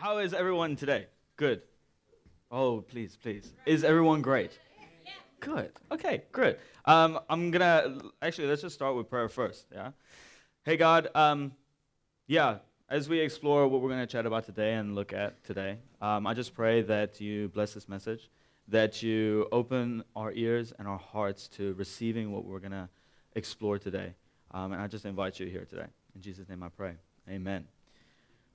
How is everyone today? Good. Oh, please, please. Is everyone great? Good. Okay, good. Let's just start with prayer first, yeah? Hey, God, as we explore what we're going to chat about today and look at today, I just pray that you bless this message, that you open our ears and our hearts to receiving what we're going to explore today. And I just invite you here today. In Jesus' name I pray. Amen.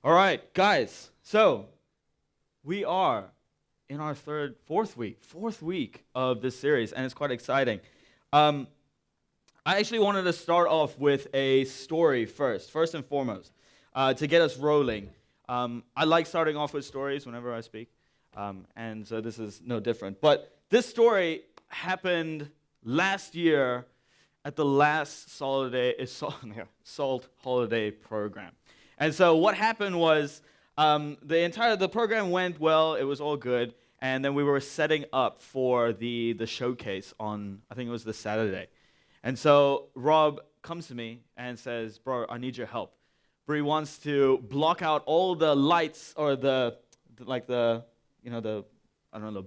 All right, guys, so we are in our fourth week of this series, and it's quite exciting. I actually wanted to start off with a story first and foremost, to get us rolling. I like starting off with stories whenever I speak, and so this is no different. But this story happened last year at the last Salt Holiday program. And so what happened was the program went well, it was all good, and then we were setting up for the showcase on, I think it was the Saturday. And so Rob comes to me and says, bro, I need your help. Bree wants to block out all the lights or the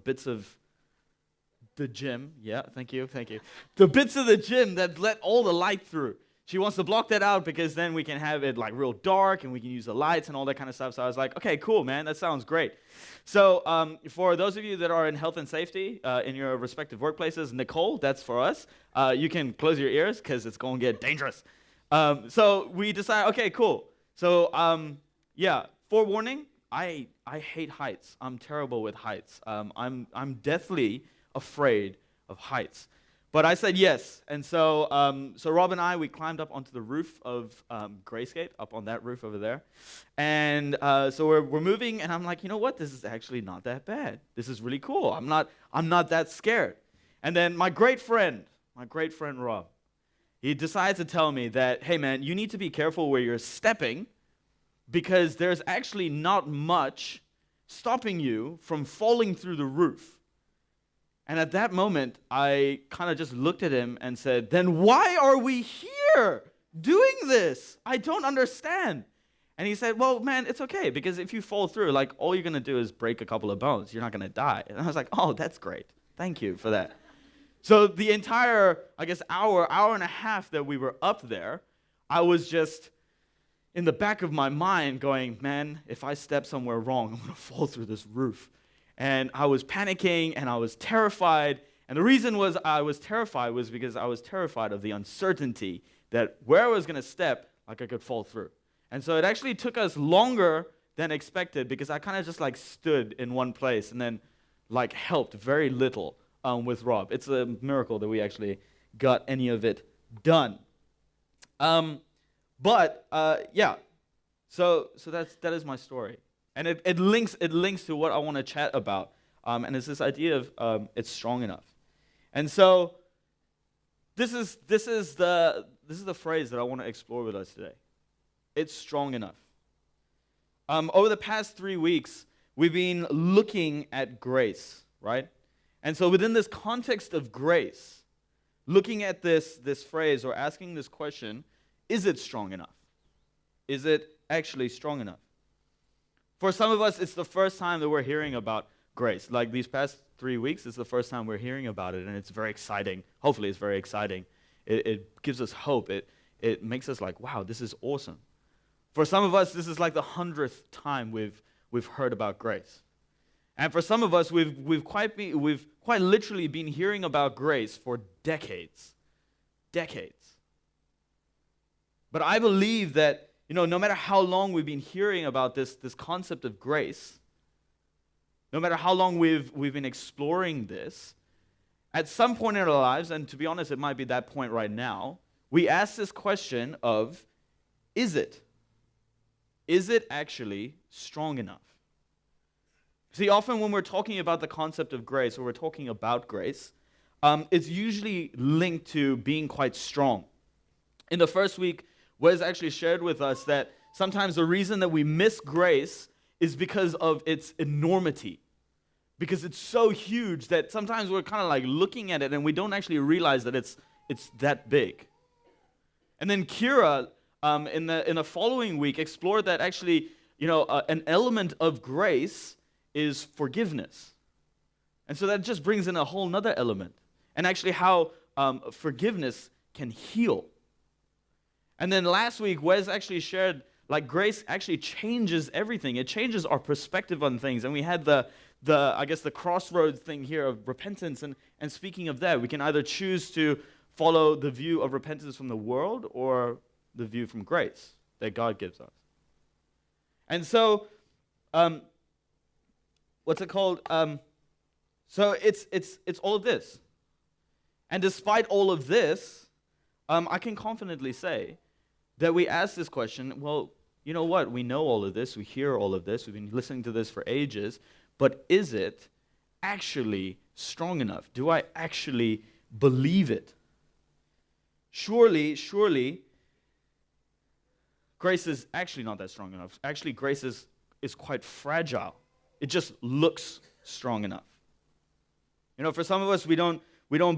bits of the gym. Yeah, thank you. The bits of the gym that let all the light through. She wants to block that out because then we can have it like real dark and we can use the lights and all that kind of stuff. So I was like, okay, cool, man. That sounds great. So for those of you that are in health and safety in your respective workplaces, Nicole, that's for us. You can close your ears because it's going to get dangerous. So we decide, okay, cool. So forewarning, I hate heights. I'm terrible with heights. I'm deathly afraid of heights. But I said yes, and so Rob and I, we climbed up onto the roof of Gracegate, up on that roof over there, and so we're moving, and I'm like, you know what? This is actually not that bad. This is really cool. I'm not that scared. And then my great friend Rob, he decides to tell me that, hey man, you need to be careful where you're stepping, because there's actually not much stopping you from falling through the roof. And at that moment, I kind of just looked at him and said, then why are we here doing this? I don't understand. And he said, well, man, it's okay, because if you fall through, like, all you're going to do is break a couple of bones. You're not going to die. And I was like, oh, that's great. Thank you for that. So the entire, hour and a half that we were up there, I was just in the back of my mind going, man, if I step somewhere wrong, I'm going to fall through this roof. And I was panicking, and I was terrified. And the reason I was terrified was because I was terrified of the uncertainty that where I was going to step, I could fall through. And so it actually took us longer than expected, because I kind of just stood in one place and then helped very little with Rob. It's a miracle that we actually got any of it done. So that is my story. And it links to what I want to chat about, and it's this idea of it's strong enough. And so this is the phrase that I want to explore with us today. It's strong enough. Over the past 3 weeks, we've been looking at grace, right? And so within this context of grace, looking at this phrase or asking this question, is it strong enough? Is it actually strong enough? For some of us, it's the first time that we're hearing about grace. Like these past 3 weeks, it's the first time we're hearing about it, and it's very exciting. Hopefully, it's very exciting. It gives us hope. It makes us like, wow, this is awesome. For some of us, this is like the 100th time we've heard about grace. And for some of us, we've quite literally been hearing about grace for decades. Decades. But I believe that no matter how long we've been hearing about this concept of grace, no matter how long we've been exploring this, at some point in our lives, and to be honest, it might be that point right now, we ask this question of, is it? Is it actually strong enough? See, often when we're talking about the concept of grace, or we're talking about grace, it's usually linked to being quite strong. In the first week, Wes actually shared with us that sometimes the reason that we miss grace is because of its enormity. Because it's so huge that sometimes we're kind of looking at it and we don't actually realize that it's that big. And then Kira, in the following week, explored that actually an element of grace is forgiveness. And so that just brings in a whole nother element. And actually how forgiveness can heal. And then last week, Wes actually shared, like, grace actually changes everything. It changes our perspective on things. And we had the crossroads thing here of repentance. And speaking of that, we can either choose to follow the view of repentance from the world or the view from grace that God gives us. And so, what's it called? So it's all of this. And despite all of this, I can confidently say that we ask this question, well, you know what? We know all of this. We hear all of this. We've been listening to this for ages. But is it actually strong enough? Do I actually believe it? Surely, grace is actually not that strong enough. Actually, grace is quite fragile. It just looks strong enough. For some of us, we don't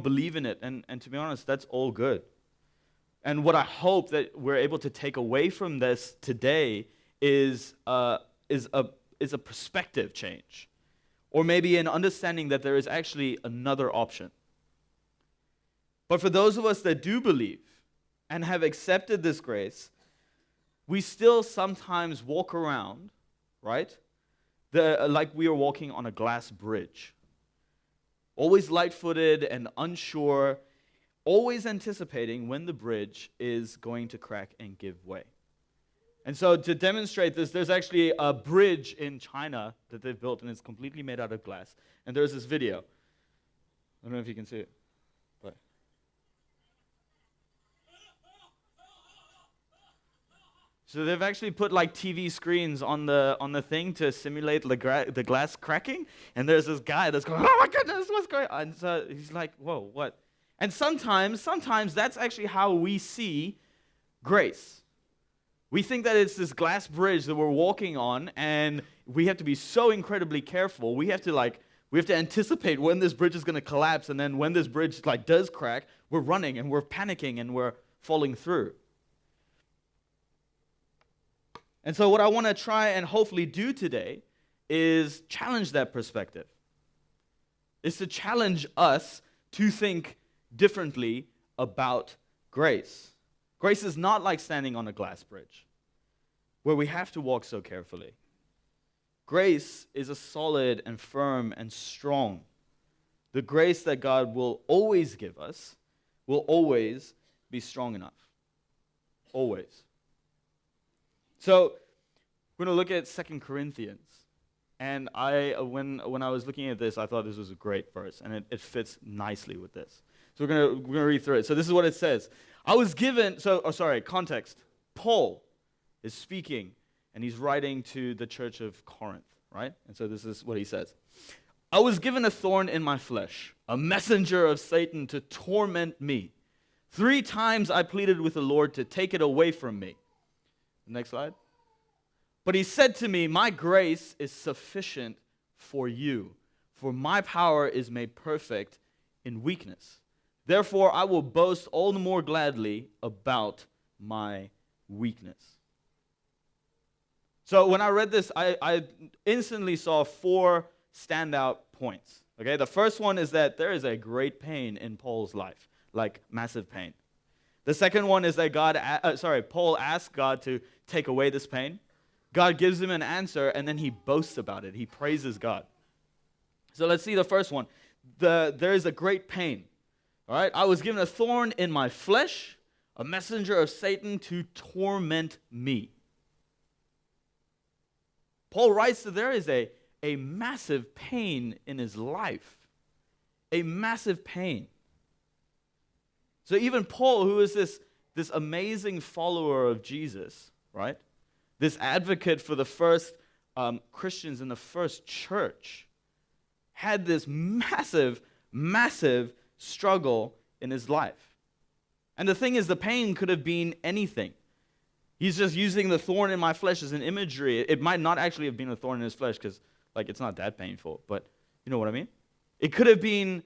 believe in it, and to be honest, that's all good. And what I hope that we're able to take away from this today is a perspective change, or maybe an understanding that there is actually another option. But for those of us that do believe and have accepted this grace, we still sometimes walk around, right, like we are walking on a glass bridge. Always light-footed and unsure, always anticipating when the bridge is going to crack and give way. And so to demonstrate this, there's actually a bridge in China that they've built, and it's completely made out of glass. And there's this video. I don't know if you can see it. But so they've actually put like TV screens on the thing to simulate the glass cracking. And there's this guy that's going, oh my goodness, what's going on? And so he's like, whoa, what? And sometimes that's actually how we see grace. We think that it's this glass bridge that we're walking on, and we have to be so incredibly careful. We have to anticipate when this bridge is going to collapse, and then when this bridge does crack, we're running and we're panicking and we're falling through. And so what I want to try and hopefully do today is challenge that perspective. It's to challenge us to think differently about grace. Grace is not like standing on a glass bridge where we have to walk so carefully. Grace is a solid and firm and strong. The grace that God will always give us will always be strong enough. Always. So we're going to look at 2 Corinthians. And when I was looking at this, I thought this was a great verse, and it fits nicely with this. So we're going to read through it. So this is what it says. Context. Paul is speaking, and he's writing to the church of Corinth, right? And so this is what he says. I was given a thorn in my flesh, a messenger of Satan to torment me. 3 times I pleaded with the Lord to take it away from me. Next slide. But he said to me, my grace is sufficient for you, for my power is made perfect in weakness. Therefore, I will boast all the more gladly about my weakness. So when I read this, I instantly saw 4 standout points. Okay, the first one is that there is a great pain in Paul's life, like massive pain. The second one is that Paul asked God to take away this pain. God gives him an answer, and then he boasts about it. He praises God. So let's see the first one. There is a great pain. All right, I was given a thorn in my flesh, a messenger of Satan to torment me. Paul writes that there is a massive pain in his life. A massive pain. So even Paul, who is this amazing follower of Jesus, right? This advocate for the first Christians in the first church, had this massive, massive struggle in his life. And the thing is, the pain could have been anything. He's just using the thorn in my flesh as an imagery. It might not actually have been a thorn in his flesh because, it's not that painful. But you know what I mean? It could have been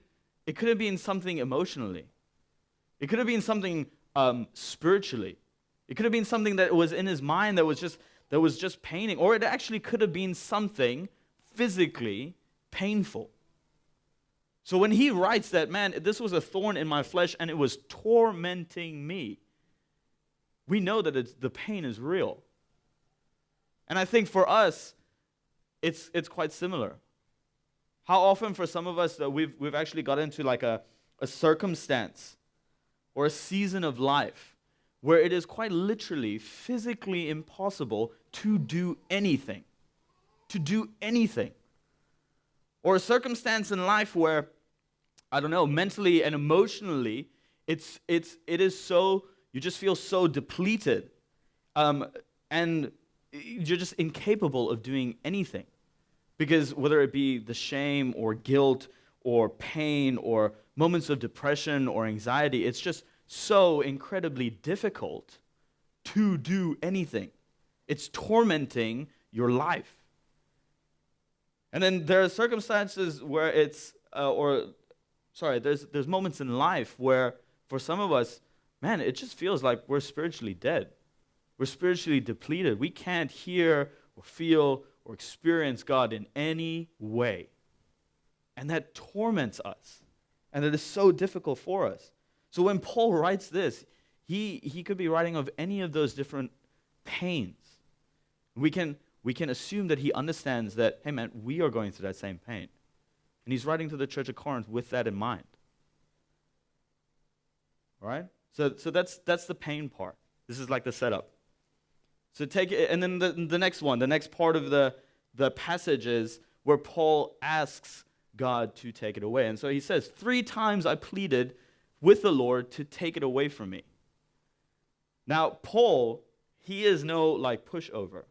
something emotionally. It could have been something spiritually. It could have been something that was in his mind that was just that was just paining, or it actually could have been something physically painful. So when he writes that, man, this was a thorn in my flesh and it was tormenting me, we know that the pain is real. And I think for us, it's quite similar. How often for some of us that we've actually got into like a circumstance or a season of life where it is quite literally, physically impossible to do anything. To do anything. Or a circumstance in life where, I don't know, mentally and emotionally, it is so, you just feel so depleted. And you're just incapable of doing anything. Because whether it be the shame or guilt or pain or moments of depression or anxiety, it's just so incredibly difficult to do anything. It's tormenting your life. And then there are circumstances where there's moments in life where for some of us, man, it just feels like we're spiritually dead. We're spiritually depleted. We can't hear or feel or experience God in any way. And that torments us. And it is so difficult for us. So when Paul writes this, he could be writing of any of those different pains. We can assume that he understands that, hey man, we are going through that same pain. And he's writing to the church of Corinth with that in mind. All right? So that's the pain part. This is like the setup. So take it, and then the next one, the next part of the passage is where Paul asks God to take it away. And so he says, 3 times I pleaded with the Lord to take it away from me. Now, Paul, he is no like pushover.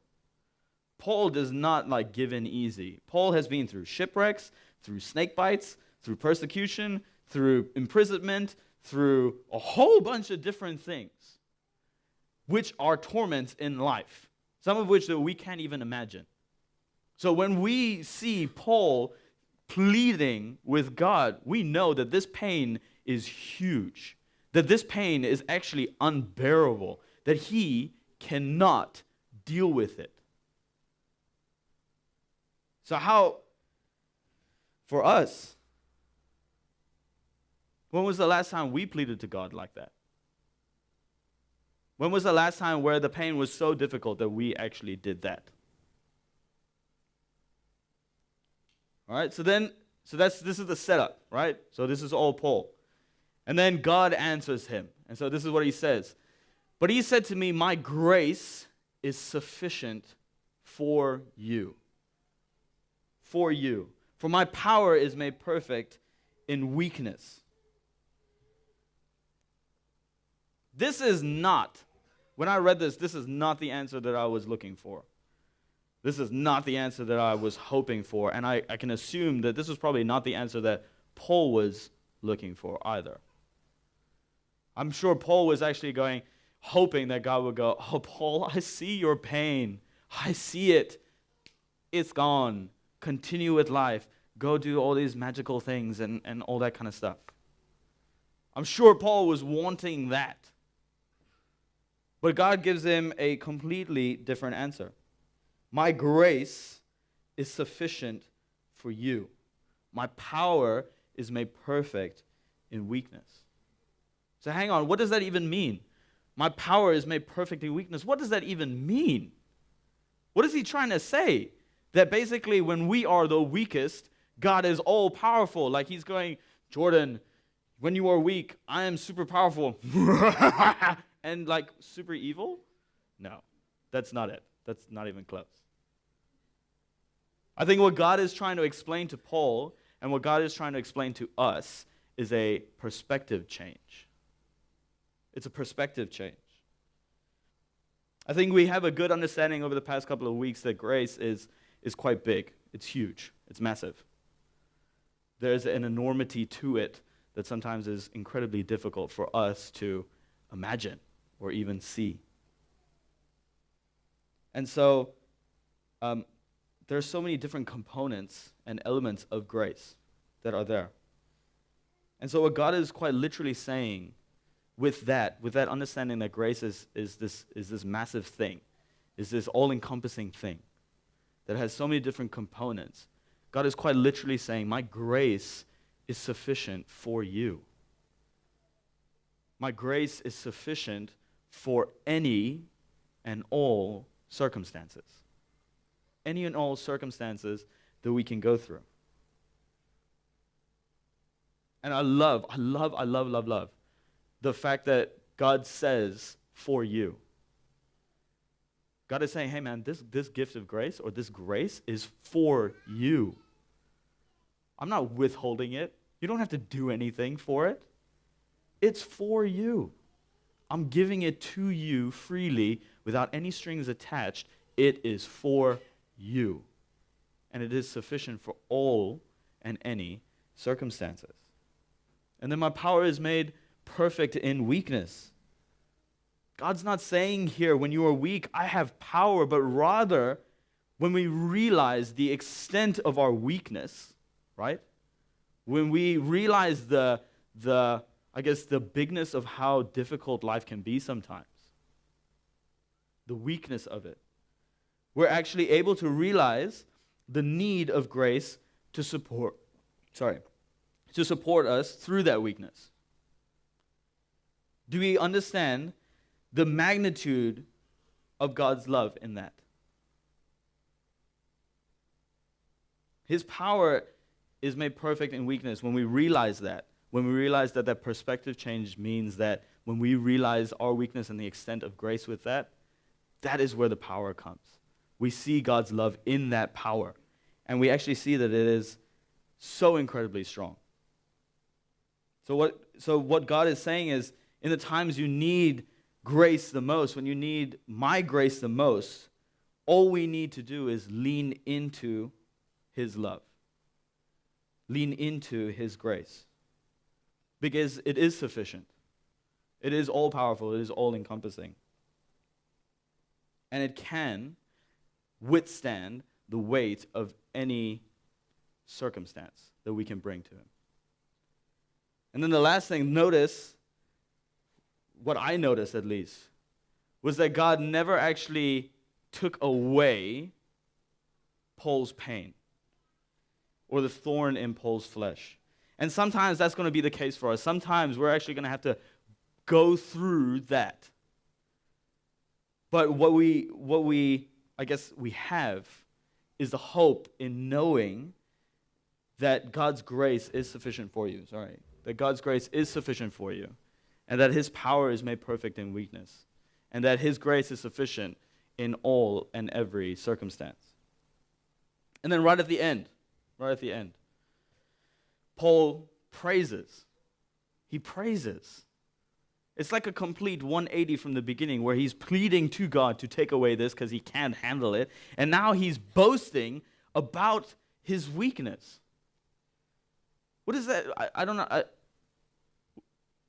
Paul does not like give in easy. Paul has been through shipwrecks, through snake bites, through persecution, through imprisonment, through a whole bunch of different things, which are torments in life, some of which that we can't even imagine. So when we see Paul pleading with God, we know that this pain is huge, that this pain is actually unbearable, that he cannot deal with it. So how, for us, when was the last time we pleaded to God like that? When was the last time where the pain was so difficult that we actually did that? All right, this is the setup, right? So this is all Paul. And then God answers him. And so this is what he says. But he said to me, my grace is sufficient for you. For you. For my power is made perfect in weakness. This is not, when I read this is not the answer that I was looking for. This is not the answer that I was hoping for. And I can assume that this was probably not the answer that Paul was looking for either. I'm sure Paul was actually hoping that God would go, oh, Paul, I see your pain. I see it. It's gone. Continue with life. Go do all these magical things and all that kind of stuff. I'm sure Paul was wanting that. But God gives him a completely different answer. My grace is sufficient for you. My power is made perfect in weakness. So hang on, what does that even mean? My power is made perfect in weakness. What does that even mean? What is he trying to say? That basically when we are the weakest, God is all powerful. Like he's going, Jordan, when you are weak, I am super powerful. And like super evil? No, that's not it. That's not even close. I think what God is trying to explain to Paul and what God is trying to explain to us is a perspective change. It's a perspective change. I think we have a good understanding over the past couple of weeks that grace is quite big. It's huge. It's massive. There's an enormity to it that sometimes is incredibly difficult for us to imagine or even see. And so there are so many different components and elements of grace that are there. And so what God is quite literally saying with that understanding that grace is this massive thing, is this all-encompassing thing that has so many different components. God is quite literally saying, my grace is sufficient for you. My grace is sufficient for any and all circumstances. Any and all circumstances that we can go through. And I love the fact that God says, for you. God is saying, hey man, this gift of grace or this grace is for you. I'm not withholding it. You don't have to do anything for it. It's for you. I'm giving it to you freely without any strings attached. It is for you. And it is sufficient for all and any circumstances. And then my power is made perfect in weakness. God's not saying here, when you are weak, I have power, but rather, when we realize the extent of our weakness, right? When we realize the bigness of how difficult life can be sometimes, the weakness of it, we're actually able to realize the need of grace to support us through that weakness. Do we understand the magnitude of God's love in that? His power is made perfect in weakness when we realize that. When we realize that that perspective change means that when we realize our weakness and the extent of grace with that, that is where the power comes. We see God's love in that power. And we actually see that it is so incredibly strong. So what God is saying is, in the times you need grace the most, when you need my grace the most, all we need to do is lean into his love. Lean into his grace. Because it is sufficient. It is all-powerful. It is all-encompassing. And it can withstand the weight of any circumstance that we can bring to him. And then the last thing, notice, what I noticed at least, was that God never actually took away Paul's pain or the thorn in Paul's flesh. And sometimes that's going to be the case for us. Sometimes we're actually going to have to go through that. But what we have is the hope in knowing that God's grace is sufficient for you. That God's grace is sufficient for you. And that his power is made perfect in weakness. And that his grace is sufficient in all and every circumstance. And then right at the end, Paul praises. He praises. It's like a complete 180 from the beginning where he's pleading to God to take away this because he can't handle it. And now he's boasting about his weakness. What is that? I don't know.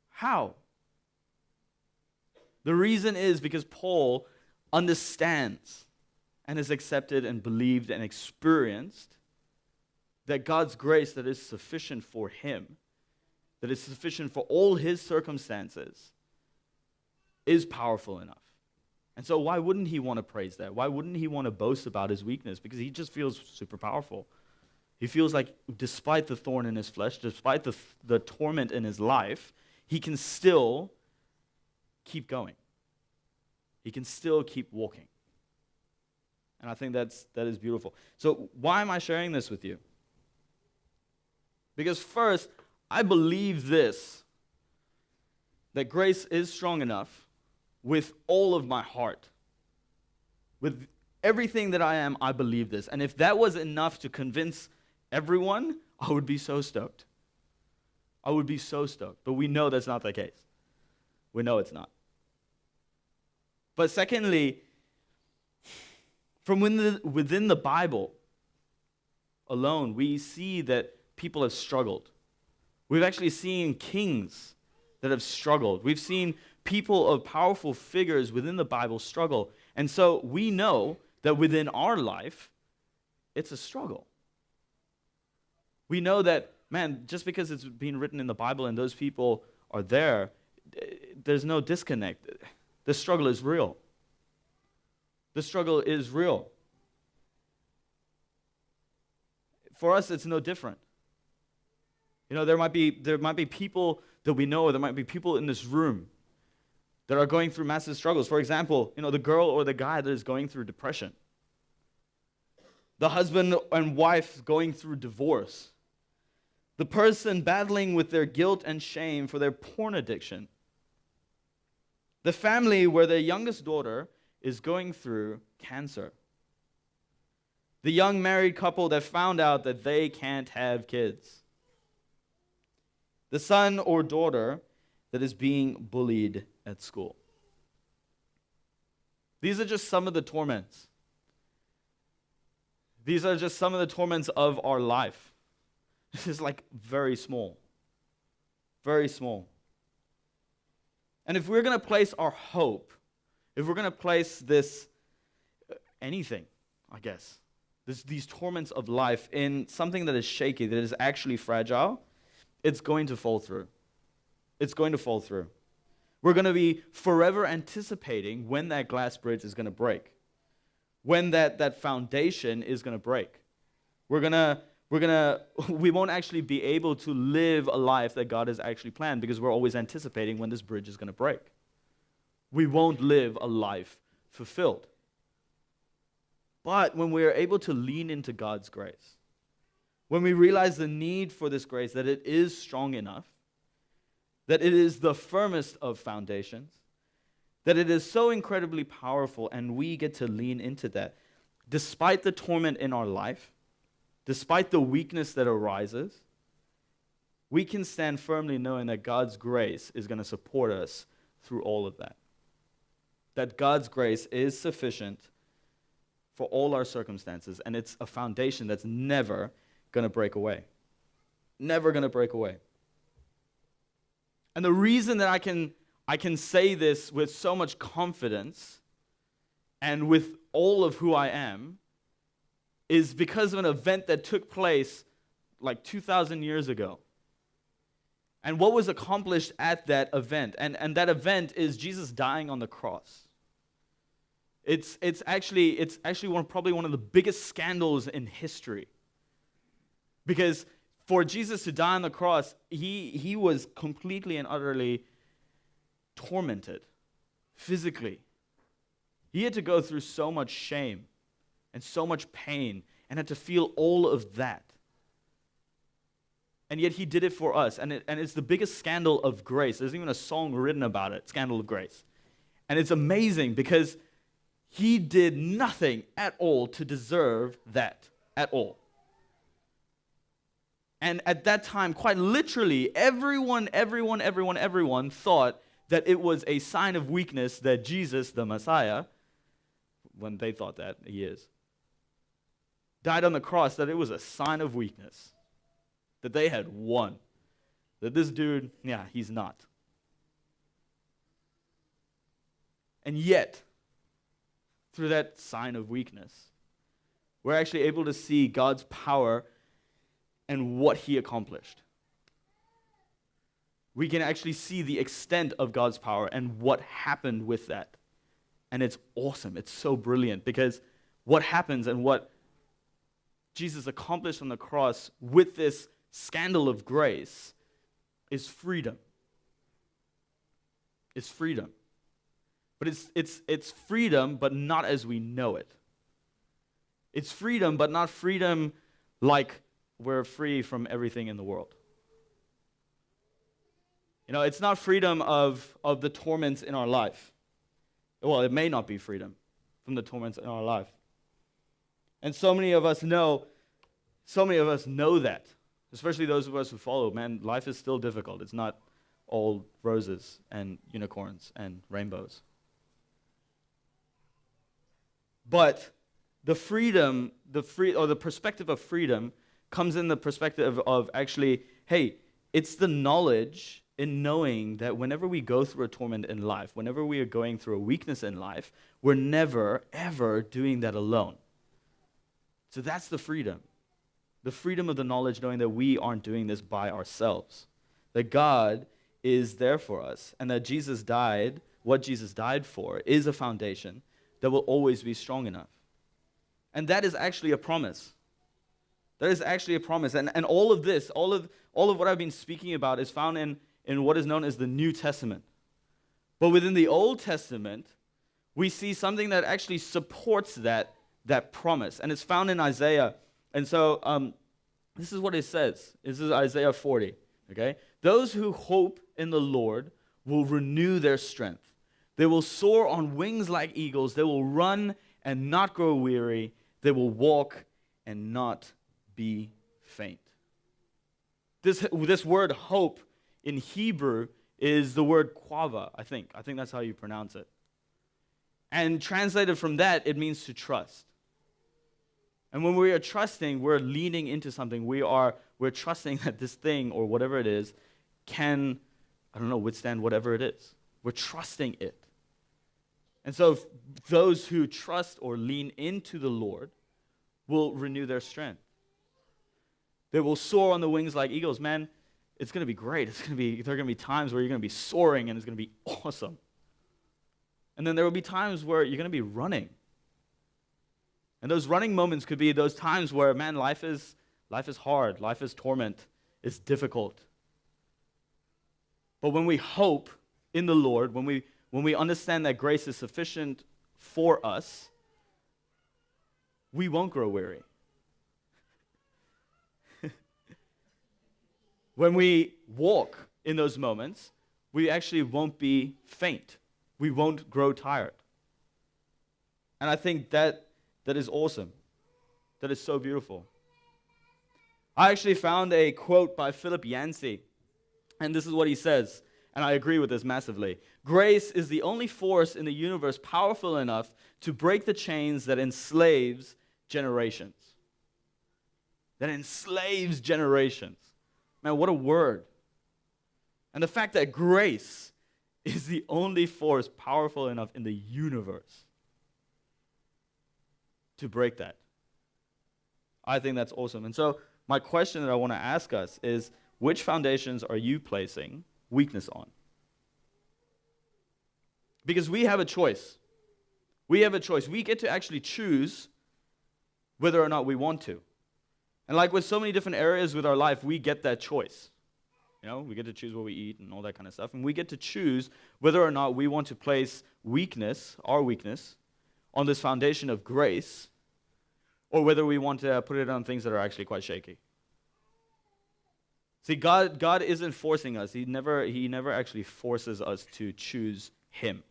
How? The reason is because Paul understands and has accepted and believed and experienced that God's grace that is sufficient for him, that is sufficient for all his circumstances, is powerful enough. And so why wouldn't he want to praise that? Why wouldn't he want to boast about his weakness? Because he just feels super powerful. He feels like despite the thorn in his flesh, despite the torment in his life, he can still keep going. He can still keep walking. And I think that is beautiful. So why am I sharing this with you? Because first, I believe this, that grace is strong enough with all of my heart. With everything that I am, I believe this. And if that was enough to convince everyone, I would be so stoked. I would be so stoked. But we know that's not the case. We know it's not. But secondly, from within the Bible alone, we see that people have struggled. We've actually seen kings that have struggled. We've seen people of powerful figures within the Bible struggle. And so we know that within our life, it's a struggle. We know that, man, just because it's being written in the Bible and those people are there, there's no disconnect. The struggle is real. The struggle is real. For us, it's no different. There might be people that we know, or there might be people in this room that are going through massive struggles. For example, the girl or the guy that is going through depression. The husband and wife going through divorce. The person battling with their guilt and shame for their porn addiction. The family where their youngest daughter is going through cancer. The young married couple that found out that they can't have kids. The son or daughter that is being bullied at school. These are just some of the torments. These are just some of the torments of our life. This is like very small. Very small. And if we're going to place our hope, if we're going to place this, anything, I guess, these torments of life in something that is shaky, that is actually fragile, it's going to fall through. It's going to fall through. We're going to be forever anticipating when that glass bridge is going to break, when that foundation is going to break. We won't actually be able to live a life that God has actually planned because we're always anticipating when this bridge is going to break. We won't live a life fulfilled. But when we are able to lean into God's grace, when we realize the need for this grace, that it is strong enough, that it is the firmest of foundations, that it is so incredibly powerful, and we get to lean into that. Despite the torment in our life, despite the weakness that arises, we can stand firmly knowing that God's grace is going to support us through all of that. That God's grace is sufficient for all our circumstances, and it's a foundation that's never going to break away. Never going to break away. And the reason that I can say this with so much confidence and with all of who I am is because of an event that took place like 2,000 years ago. And what was accomplished at that event. And that event is Jesus dying on the cross. It's actually probably one of the biggest scandals in history. Because for Jesus to die on the cross, he was completely and utterly tormented physically. He had to go through so much shame and so much pain and had to feel all of that. And yet he did it for us. And it's the biggest scandal of grace. There's even a song written about it, Scandal of Grace. And it's amazing because he did nothing at all to deserve that at all. And at that time, quite literally, everyone thought that it was a sign of weakness that Jesus, the Messiah, when they thought that, he is, died on the cross, that it was a sign of weakness, that they had won, that this dude, he's not. And yet, through that sign of weakness, we're actually able to see God's power and what he accomplished. We can actually see the extent of God's power and what happened with that. And it's awesome. It's so brilliant because what happens and what Jesus accomplished on the cross with this scandal of grace is freedom. It's freedom. But it's freedom, but not as we know it. It's freedom, but not freedom like we're free from everything in the world. It's not freedom of the torments in our life. Well, it may not be freedom from the torments in our life. And so many of us know that, especially those of us who follow. Man, life is still difficult. It's not all roses and unicorns and rainbows. But the perspective of freedom comes in the perspective of actually, hey, it's the knowledge in knowing that whenever we go through a torment in life, whenever we are going through a weakness in life, we're never, ever doing that alone. So that's the freedom. The freedom of the knowledge knowing that we aren't doing this by ourselves. That God is there for us and that Jesus died, what Jesus died for is a foundation that will always be strong enough. And that is actually a promise. That is actually a promise. And all of this, all of what I've been speaking about is found in what is known as the New Testament. But within the Old Testament, we see something that actually supports that promise. And it's found in Isaiah. And so this is what it says. This is Isaiah 40. Okay? Those who hope in the Lord will renew their strength. They will soar on wings like eagles. They will run and not grow weary. They will walk and not be faint. This word hope in Hebrew is the word quava, I think. I think that's how you pronounce it. And translated from that, it means to trust. And when we are trusting, we're leaning into something. We're trusting that this thing or whatever it is can, withstand whatever it is. We're trusting it. And so those who trust or lean into the Lord will renew their strength. They will soar on the wings like eagles. Man, it's going to be great. There are going to be times where you're going to be soaring and it's going to be awesome. And then there will be times where you're going to be running. And those running moments could be those times where, man, life is hard. Life is torment. It's difficult. But when we hope in the Lord, when we understand that grace is sufficient for us, we won't grow weary. When we walk in those moments, we actually won't be faint. We won't grow tired. And I think that is awesome. That is so beautiful. I actually found a quote by Philip Yancey, and this is what he says, and I agree with this massively. Grace is the only force in the universe powerful enough to break the chains that enslaves generations. That enslaves generations. Man, what a word. And the fact that grace is the only force powerful enough in the universe to break that. I think that's awesome. And so my question that I want to ask us is, which foundations are you placing weakness on? Because we have a choice. We have a choice. We get to actually choose whether or not we want to. And like with so many different areas with our life, we get that choice. We get to choose what we eat and all that kind of stuff. And we get to choose whether or not we want to place weakness, our weakness, on this foundation of grace, or whether we want to put it on things that are actually quite shaky. See, God isn't forcing us. He never actually forces us to choose Him,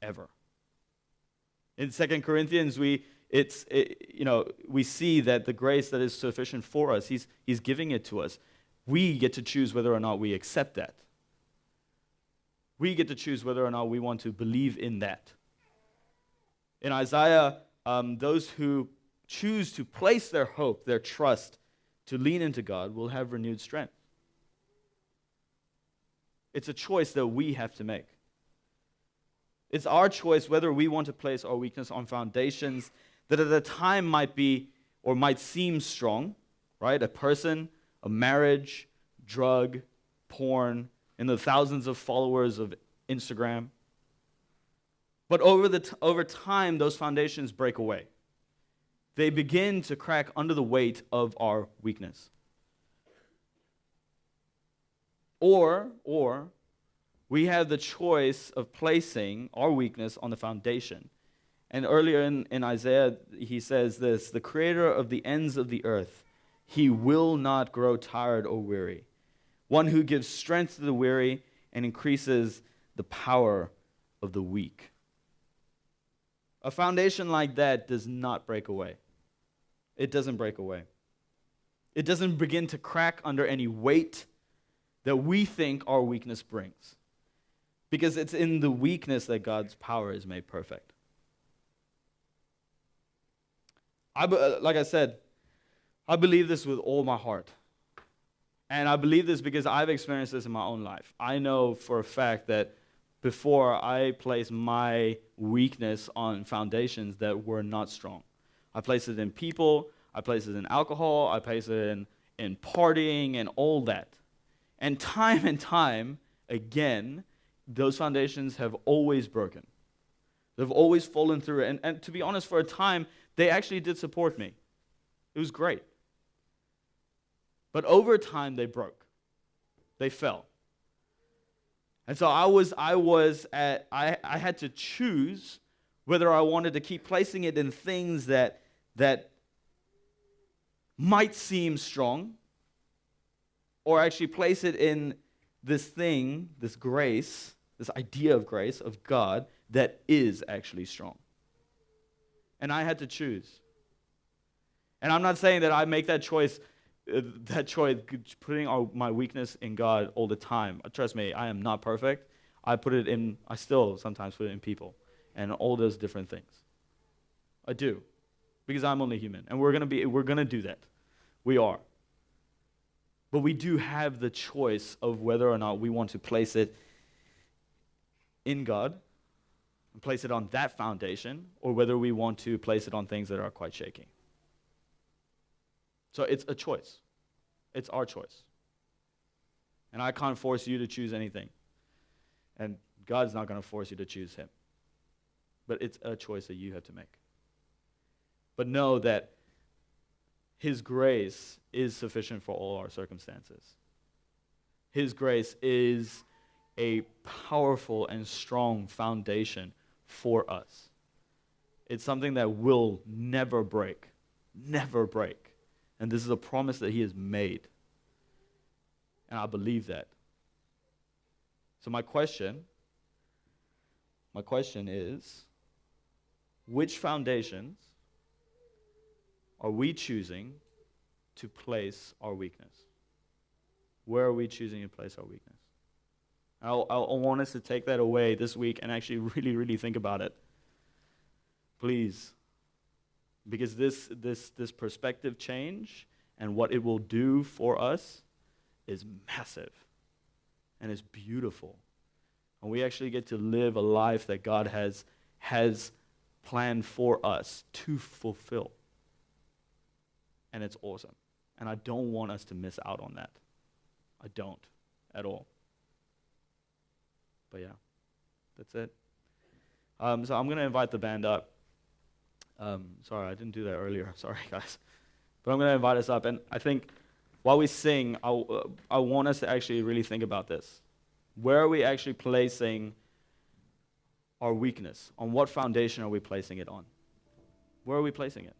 ever. In 2 Corinthians, we see that the grace that is sufficient for us, He's giving it to us. We get to choose whether or not we accept that. We get to choose whether or not we want to believe in that. In Isaiah, those who choose to place their hope, their trust, to lean into God will have renewed strength. It's a choice that we have to make. It's our choice whether we want to place our weakness on foundations that at the time might be or might seem strong, right? A person, a marriage, drug, porn, and the thousands of followers of Instagram. But over time, those foundations break away. They begin to crack under the weight of our weakness. Or we have the choice of placing our weakness on the foundation. And earlier in Isaiah, he says this, the creator of the ends of the earth, He will not grow tired or weary. One who gives strength to the weary and increases the power of the weak. A foundation like that does not break away. It doesn't break away. It doesn't begin to crack under any weight that we think our weakness brings. Because it's in the weakness that God's power is made perfect. Like I said, I believe this with all my heart. And I believe this because I've experienced this in my own life. I know for a fact that before I placed my weakness on foundations that were not strong. I placed it in people, I placed it in alcohol, I placed it in partying and all that. And time again, those foundations have always broken. They've always fallen through it. And to be honest, for a time, they actually did support me. It was great. But over time, they broke. They fell. And so I had to choose whether I wanted to keep placing it in things that might seem strong, or actually place it in this thing, this grace, this idea of grace, of God, that is actually strong. And I had to choose. And I'm not saying that I make that choice, putting my weakness in God all the time. Trust me, I am not perfect. I still sometimes put it in people and all those different things. I do, because I'm only human, and we're gonna do that. We are. But we do have the choice of whether or not we want to place it in God and place it on that foundation, or whether we want to place it on things that are quite shaky. So it's a choice. It's our choice. And I can't force you to choose anything. And God's not going to force you to choose him. But it's a choice that you have to make. But know that his grace is sufficient for all our circumstances. His grace is a powerful and strong foundation for us. It's something that will never break. Never break. And this is a promise that he has made. And I believe that. So my question is, which foundations are we choosing to place our weakness? Where are we choosing to place our weakness? I want us to take that away this week and actually really, really think about it. Please. Because this perspective change and what it will do for us is massive and is beautiful. And we actually get to live a life that God has planned for us to fulfill. And it's awesome. And I don't want us to miss out on that. I don't at all. But yeah, that's it. So I'm going to invite the band up. Sorry, I didn't do that earlier. Sorry, guys. But I'm going to invite us up. And I think while we sing, I want us to actually really think about this. Where are we actually placing our weakness? On what foundation are we placing it on? Where are we placing it?